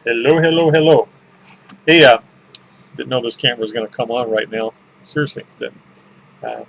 Hello, hello, hello. Hey, didn't know this camera was going to come on right now. Seriously, uh,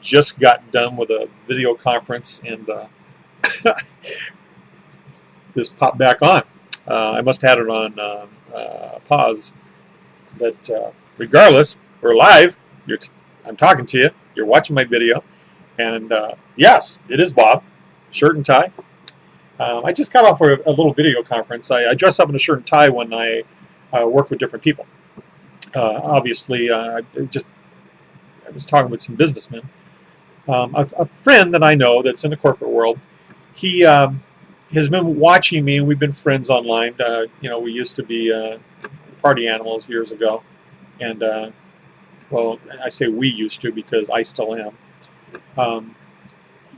just got done with a video conference and this popped back on. I must have had it on pause, but regardless, we're live. I'm talking to you. You're watching my video, and yes, it is Bob, shirt and tie. I just got off a little video conference. I dress up in a shirt and tie when I work with different people. Obviously, I was talking with some businessmen. A friend that I know that's in the corporate world, he has been watching me, and we've been friends online. We used to be party animals years ago, and well, I say we used to because I still am.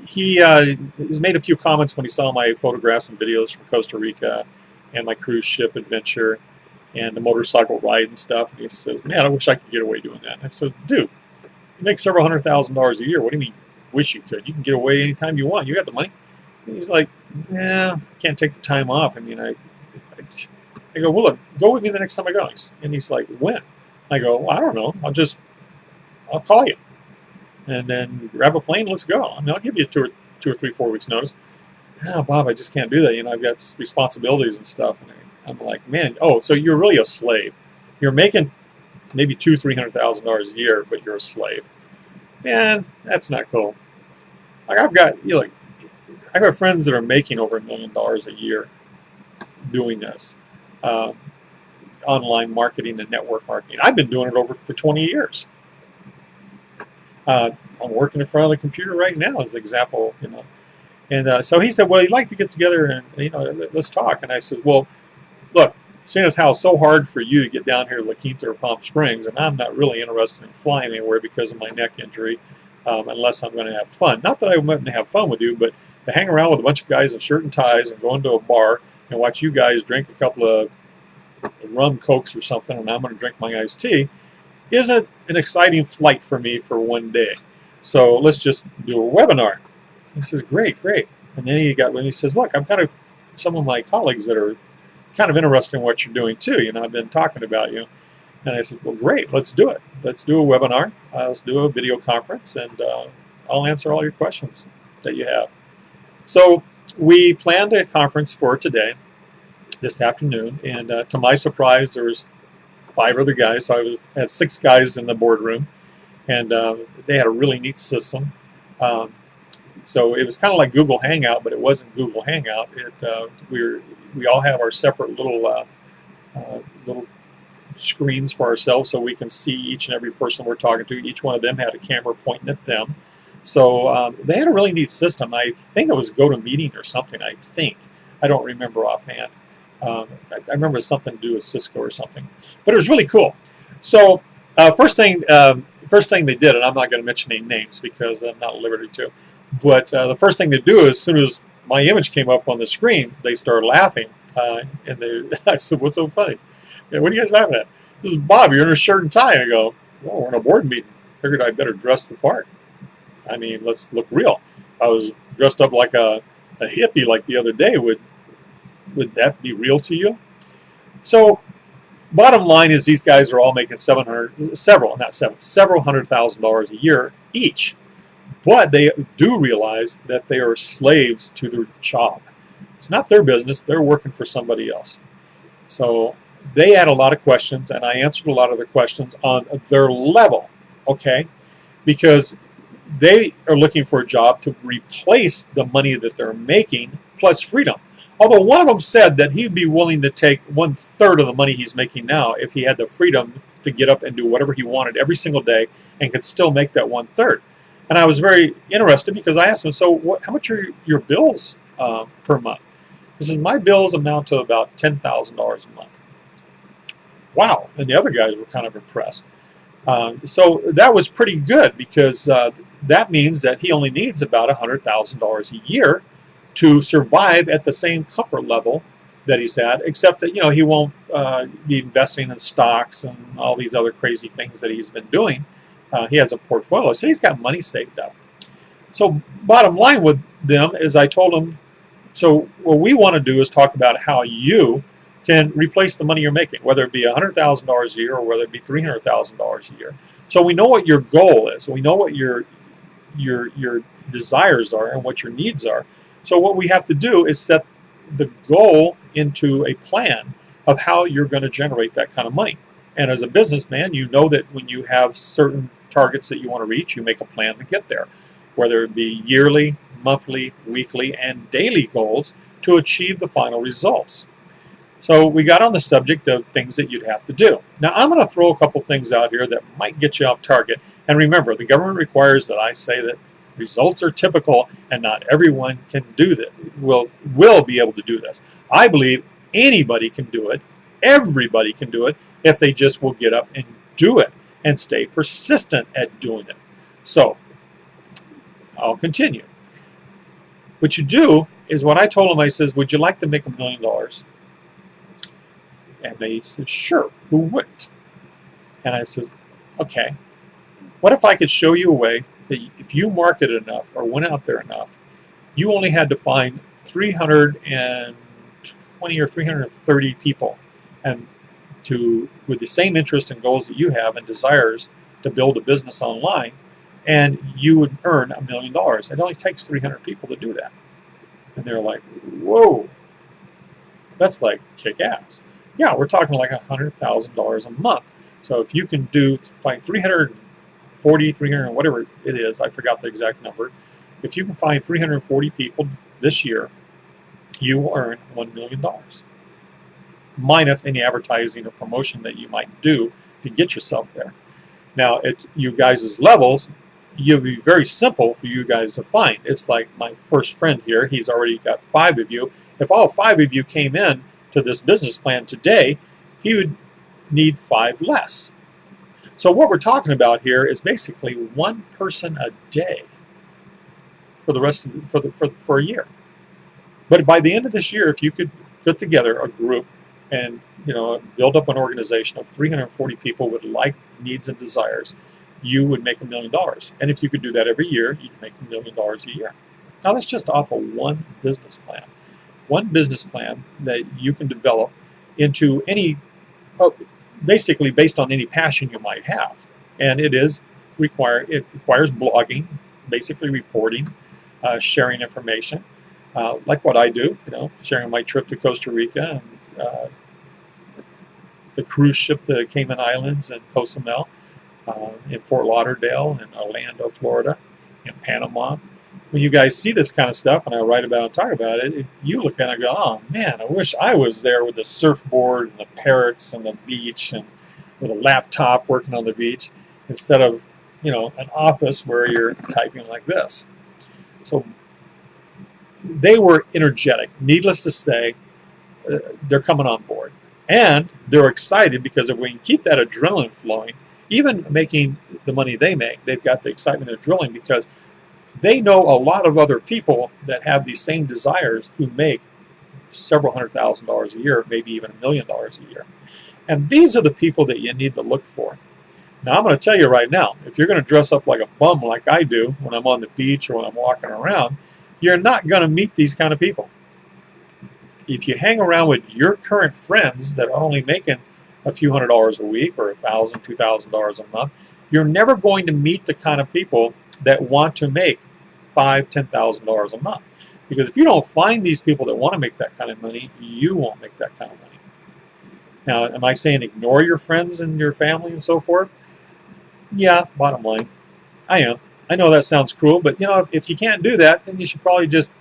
He has made a few comments when he saw my photographs and videos from Costa Rica and my cruise ship adventure and the motorcycle ride and stuff. And he says, "Man, I wish I could get away doing that." And I said, "Dude, you make several $100,000 a year. What do you mean, wish you could? You can get away anytime you want. You got the money." And he's like, "Yeah, I can't take the time off. I mean, I go, well, look, go with me the next time I go." And he's like, "When?" I go, well, "I don't know. I'll call you. And then grab a plane, let's go. I mean, I'll give you two or three, 4 weeks notice." "Oh, Bob, I just can't do that. I've got responsibilities and stuff." And I'm like, "Man, oh, so you're really a slave. You're making maybe $200,000-300,000 a year, but you're a slave. Man, that's not cool." Like I've got friends that are making over $1 million a year doing this, uh, online marketing and network marketing. I've been doing it for 20 years. I'm working in front of the computer right now as an example. And so he said, "Well, he'd like to get together and let's talk." And I said, "Well, look, seeing as how it's so hard for you to get down here to La Quinta or Palm Springs, and I'm not really interested in flying anywhere because of my neck injury, unless I'm going to have fun. Not that I wouldn't have fun with you, but to hang around with a bunch of guys in shirt and ties and go into a bar and watch you guys drink a couple of rum cokes or something, and I'm going to drink my iced tea, isn't an exciting flight for me for one day. So let's just do a webinar." He says, "Great, great." And then he says, "Look, I've got some of my colleagues that are kind of interested in what you're doing too. I've been talking about you." And I said, "Well, great, let's do it. Let's do a webinar. Let's do a video conference, and I'll answer all your questions that you have." So we planned a conference for today, this afternoon, and to my surprise, there was 5 other guys. So had 6 guys in the boardroom, and they had a really neat system. Um, so it was kind of like Google Hangout, but it wasn't Google Hangout. We all have our separate little screens for ourselves, so we can see each and every person we're talking to. Each one of them had a camera pointing at them. So they had a really neat system. I think it was GoToMeeting or something. I don't remember offhand. I remember something to do with Cisco or something, but it was really cool. So first thing they did, and I'm not going to mention any names because I'm not at liberty to, but the first thing they do is, as soon as my image came up on the screen, they started laughing, and I said, "What's so funny? What are you guys laughing at?" "This is Bob. You're in a shirt and tie." And I go, "Well, we're in a board meeting. Figured I better dress the part. I mean, let's look real." I was dressed up like a hippie like the other day. Would that be real to you? So bottom line is, these guys are all making several $100,000 a year each, but they do realize that they are slaves to their job. It's not their business. They're working for somebody else. So they had a lot of questions, and I answered a lot of their questions on their level, okay? Because they are looking for a job to replace the money that they're making plus freedom. Although one of them said that he'd be willing to take 1/3 of the money he's making now if he had the freedom to get up and do whatever he wanted every single day and could still make that 1/3. And I was very interested because I asked him, "So how much are your bills per month?" He says, "My bills amount to about $10,000 a month." Wow. And the other guys were kind of impressed. So that was pretty good because that means that he only needs about $100,000 a year to survive at the same comfort level that he's at, except that he won't be investing in stocks and all these other crazy things that he's been doing. He has a portfolio, so he's got money saved up. So bottom line with them is, I told them, so what we want to do is talk about how you can replace the money you're making, whether it be $100,000 a year or whether it be $300,000 a year. So we know what your goal is. We know what your desires are and what your needs are. So what we have to do is set the goal into a plan of how you're going to generate that kind of money. And as a businessman, you know that when you have certain targets that you want to reach, you make a plan to get there, whether it be yearly, monthly, weekly, and daily goals to achieve the final results. So we got on the subject of things that you'd have to do. Now I'm going to throw a couple things out here that might get you off target. And remember, the government requires that I say that results are typical and not everyone can do that, will be able to do this. I believe anybody can do it, everybody can do it, if they just will get up and do it and stay persistent at doing it. So I'll continue. What you do is what I told them, I says, would you like to make $1 million? And they said, sure, who wouldn't? And I said, okay, what if I could show you a way that if you marketed enough or went out there enough, you only had to find 320 or 330 people and with the same interest and goals that you have and desires to build a business online, and you would earn $1 million. It only takes 300 people to do that. And they're like, whoa, that's like kick ass. Yeah, we're talking like $100,000 a month. So if you can find 340, 300, whatever it is, I forgot the exact number. If you can find 340 people this year, you will earn $1 million. Minus any advertising or promotion that you might do to get yourself there. Now, at you guys' levels, it'll be very simple for you guys to find. It's like my first friend here, he's already got 5 of you. If all 5 of you came in to this business plan today, he would need 5 less. So what we're talking about here is basically 1 person a day for the rest of for a year. But by the end of this year, if you could put together a group and build up an organization of 340 people with like needs and desires, you would make $1 million. And if you could do that every year, you'd make $1 million a year. Now that's just off of one business plan. One business plan that you can develop into any, basically based on any passion you might have. And it requires blogging, basically reporting, sharing information, like what I do, sharing my trip to Costa Rica and the cruise ship to Cayman Islands and Cozumel, in Fort Lauderdale, in Orlando, Florida, in Panama. When you guys see this kind of stuff and I write about it and talk about it, you look at it and go, oh man, I wish I was there with the surfboard and the parrots and the beach and with a laptop working on the beach instead of an office where you're typing like this. So they were energetic. Needless to say, they're coming on board. And they're excited because if we can keep that adrenaline flowing, even making the money they make, they've got the excitement of drilling because they know a lot of other people that have these same desires who make several $100,000 a year, maybe even $1 million a year. And these are the people that you need to look for. Now I'm going to tell you right now, if you're going to dress up like a bum like I do when I'm on the beach or when I'm walking around, you're not going to meet these kind of people. If you hang around with your current friends that are only making a few $100s a week or $1,000, $2,000 a month, you're never going to meet the kind of people that want to make $5,000, $10,000 a month. Because if you don't find these people that want to make that kind of money, you won't make that kind of money. Now, am I saying ignore your friends and your family and so forth? Yeah, bottom line, I am. I know that sounds cruel, but if you can't do that, then you should probably just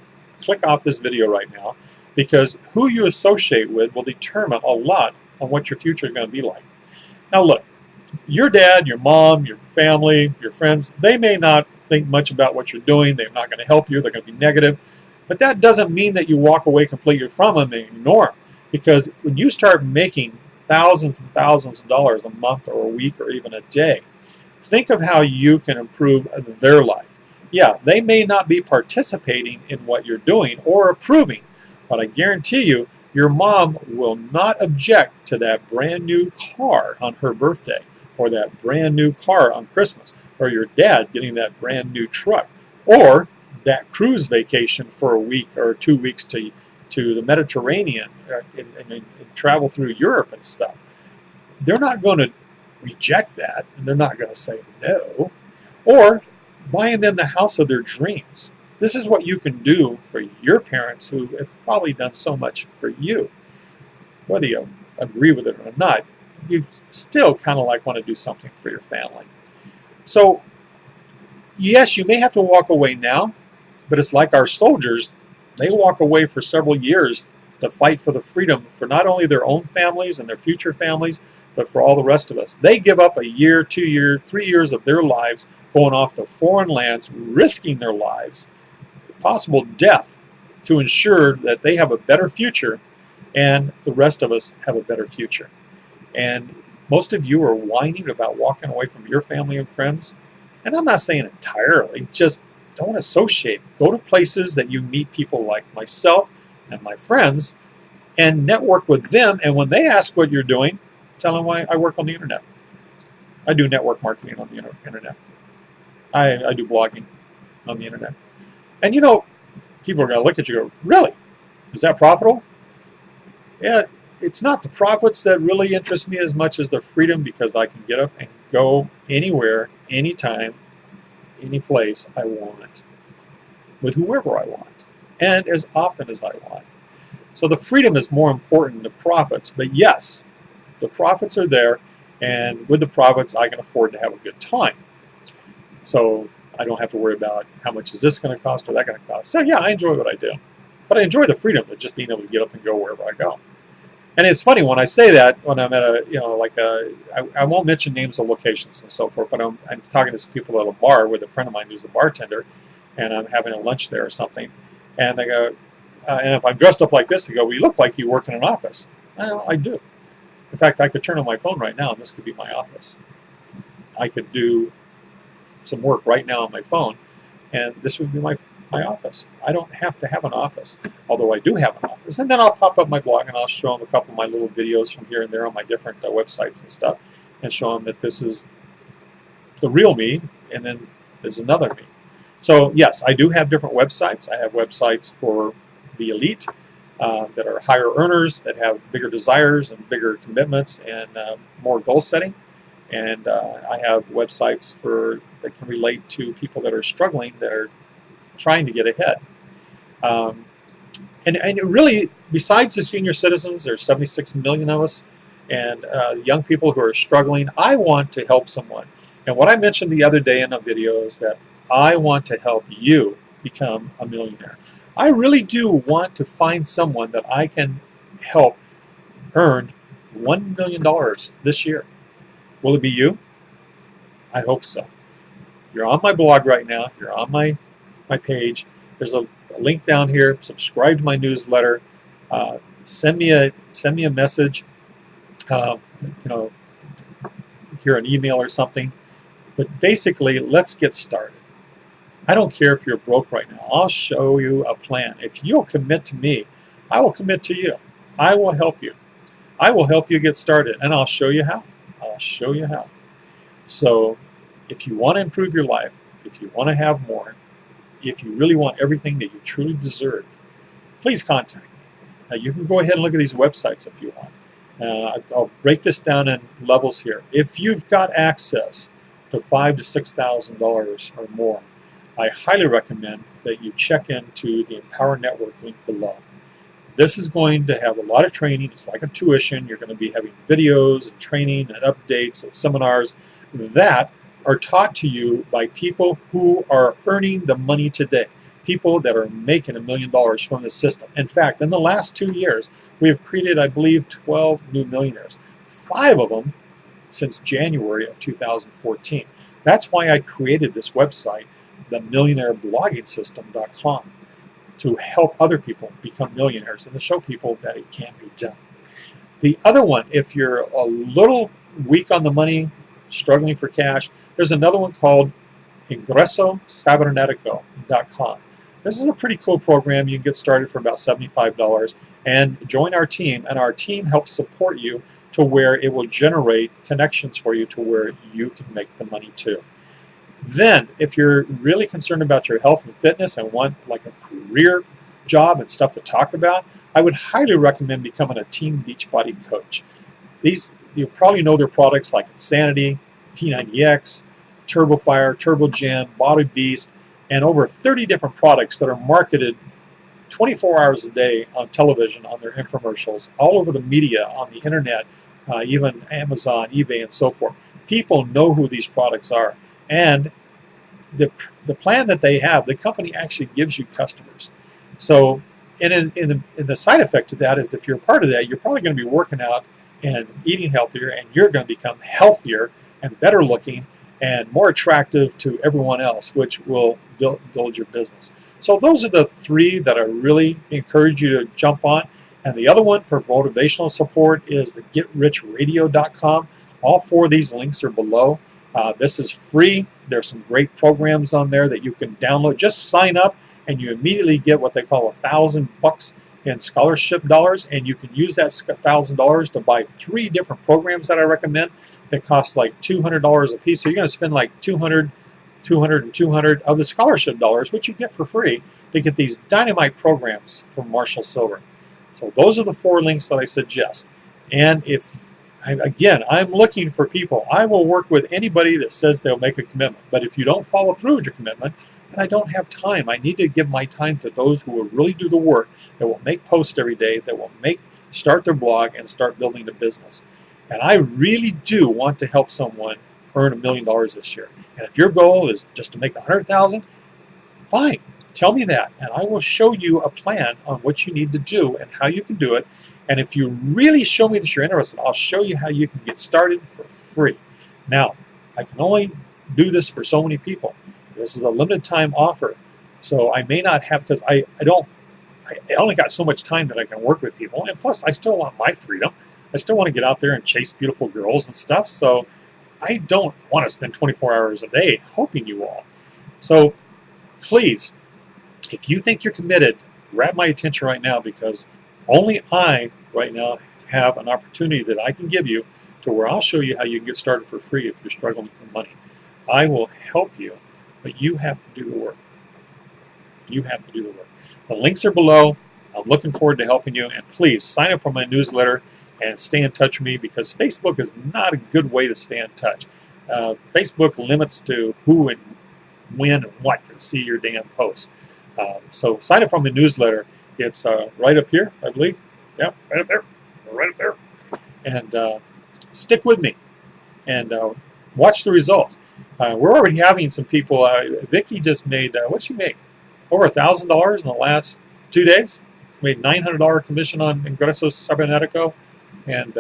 click off this video right now, because who you associate with will determine a lot on what your future is going to be like. Now look, your dad, your mom, your family, your friends, they may not think much about what you're doing. They're not going to help you. They're going to be negative. But that doesn't mean that you walk away completely from them and ignore them. Because when you start making thousands and thousands of dollars a month or a week or even a day, think of how you can improve their life. Yeah, they may not be participating in what you're doing or approving, but I guarantee you, your mom will not object to that brand new car on her birthday, or that brand new car on Christmas, or your dad getting that brand new truck, or that cruise vacation for a week or 2 weeks to to the Mediterranean and travel through Europe and stuff, they're not going to reject that, and they're not going to say no. Or buying them the house of their dreams. This is what you can do for your parents who have probably done so much for you. Whether you agree with it or not, you still kind of like want to do something for your family. So yes, you may have to walk away now, but it's like our soldiers. They walk away for several years to fight for the freedom for not only their own families and their future families, but for all the rest of us. They give up a year, 2 years, 3 years of their lives going off to foreign lands, risking their lives, possible death, to ensure that they have a better future and the rest of us have a better future. And most of you are whining about walking away from your family and friends. And I'm not saying entirely, just don't associate. Go to places that you meet people like myself and my friends and network with them. And when they ask what you're doing, tell them I work on the internet. I do network marketing on the internet. I do blogging on the internet. And you know, people are going to look at you and go, really? Is that profitable? Yeah, it's not the profits that really interest me as much as the freedom, because I can get up and go anywhere, anytime, any place I want, with whoever I want, and as often as I want. So the freedom is more important than the profits. But yes, the profits are there, and with the profits I can afford to have a good time. So I don't have to worry about how much is this going to cost or that going to cost. So yeah, I enjoy what I do, but I enjoy the freedom of just being able to get up and go wherever I go. And it's funny when I say that, when I'm at a, you know, like a, I won't mention names of locations and so forth, but I'm talking to some people at a bar with a friend of mine who's a bartender, and I'm having a lunch there or something, and they go, and if I'm dressed up like this, they go, well, you look like you work in an office. Well, I do. In fact, I could turn on my phone right now, and this could be my office. I could do some work right now on my phone, and this would be my office. I don't have to have an office, although I do have an office. And then I'll pop up my blog and I'll show them a couple of my little videos from here and there on my different websites and stuff, and show them that this is the real me, and then there's another me. So yes, I do have different websites. I have websites for the elite that are higher earners, that have bigger desires and bigger commitments and more goal setting. And I have websites that can relate to people that are struggling, that are trying to get ahead. And really, besides the senior citizens, there's 76 million of us, and young people who are struggling, I want to help someone. And what I mentioned the other day in a video is that I want to help you become a millionaire. I really do want to find someone that I can help earn $1 million this year. Will it be you? I hope so. You're on my blog right now. You're on my page. There's a link down here. Subscribe to my newsletter. Send me a message. You know, here an email or something. But basically, let's get started. I don't care if you're broke right now. I'll show you a plan. If you'll commit to me, I will commit to you. I will help you. I will help you get started, and I'll show you how. I'll show you how. So if you want to improve your life, if you want to have more, if you really want everything that you truly deserve, please contact me. Now, you can go ahead and look at these websites if you want. I'll break this down in levels here. If you've got access to $5,000 to $6,000 or more, I highly recommend that you check into the Empower Network link below. This is going to have a lot of training. It's like a tuition. You're going to be having videos and training and updates and seminars that are taught to you by people who are earning the money today, people that are making $1 million from the system. In fact, in the last 2 years, we have created, I believe, 12 new millionaires, 5 of them since January of 2014. That's why I created this website, themillionaireblogging.com, to help other people become millionaires and to show people that it can be done. The other one, if you're a little weak on the money, struggling for cash, there's another one called IngresoCybernetico.com. This is a pretty cool program. You can get started for about $75 and join our team, and our team helps support you to where it will generate connections for you to where you can make the money too. Then, if you're really concerned about your health and fitness and want like a career job and stuff to talk about, I would highly recommend becoming a Team Beachbody coach. These, you probably know their products like Insanity, P90X, TurboFire, TurboGen, Body Beast, and over 30 different products that are marketed 24 hours a day on television, on their infomercials, all over the media, on the internet, even Amazon, eBay, and so forth. People know who these products are. And the plan that they have, the company actually gives you customers. So in the side effect to that is if you're a part of that, you're probably going to be working out and eating healthier, and you're going to become healthier and better looking and more attractive to everyone else, which will build your business. So those are the three that I really encourage you to jump on. And the other one for motivational support is the GetRichRadio.com. All four of these links are below. This is free. There's some great programs on there that you can download. Just sign up and you immediately get what they call $1,000 in scholarship dollars, and you can use that $1,000 to buy 3 different programs that I recommend that cost like $200 a piece. So you're going to spend like 200 and 200 of the scholarship dollars, which you get for free, to get these dynamite programs from Marshall Sylver. So those are the 4 links that I suggest. And if, again, I'm looking for people. I will work with anybody that says they'll make a commitment. But if you don't follow through with your commitment, then I don't have time. I need to give my time to those who will really do the work, that will make posts every day, that will start their blog and start building a business. And I really do want to help someone earn $1 million this year. And if your goal is just to make $100,000, fine, tell me that, and I will show you a plan on what you need to do and how you can do it. And if you really show me that you're interested, I'll show you how you can get started for free. Now, I can only do this for so many people. This is a limited time offer, so I may not have, because I only got so much time that I can work with people, and plus I still want my freedom. I still want to get out there and chase beautiful girls and stuff, so I don't want to spend 24 hours a day helping you all. So please, if you think you're committed, grab my attention right now, because only I right now have an opportunity that I can give you to where I'll show you how you can get started for free if you're struggling for money. I will help you, but you have to do the work. You have to do the work. The links are below. I'm looking forward to helping you, and please sign up for my newsletter and stay in touch with me, because Facebook is not a good way to stay in touch. Facebook limits to who and when and what can see your damn post. So sign up for my newsletter. It's right up here, I believe. Yeah, right up there. Right up there. And stick with me and watch the results. We're already having some people. Vicki just made, what'd she make? Over $1,000 in the last 2 days. Made $900 commission on Ingresso Cybernetico, and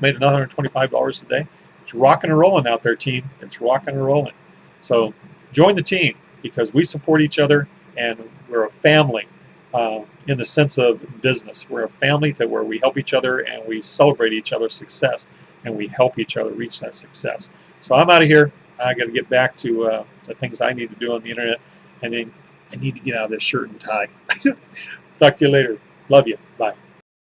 made another $125 a day. It's rocking and rolling out there, team. It's rocking and rolling. So join the team, because we support each other, and we're a family in the sense of business. We're a family where we help each other and we celebrate each other's success, and we help each other reach that success. So I'm out of here. I got to get back to the things I need to do on the internet, and then I need to get out of this shirt and tie. Talk to you later. Love you. Bye.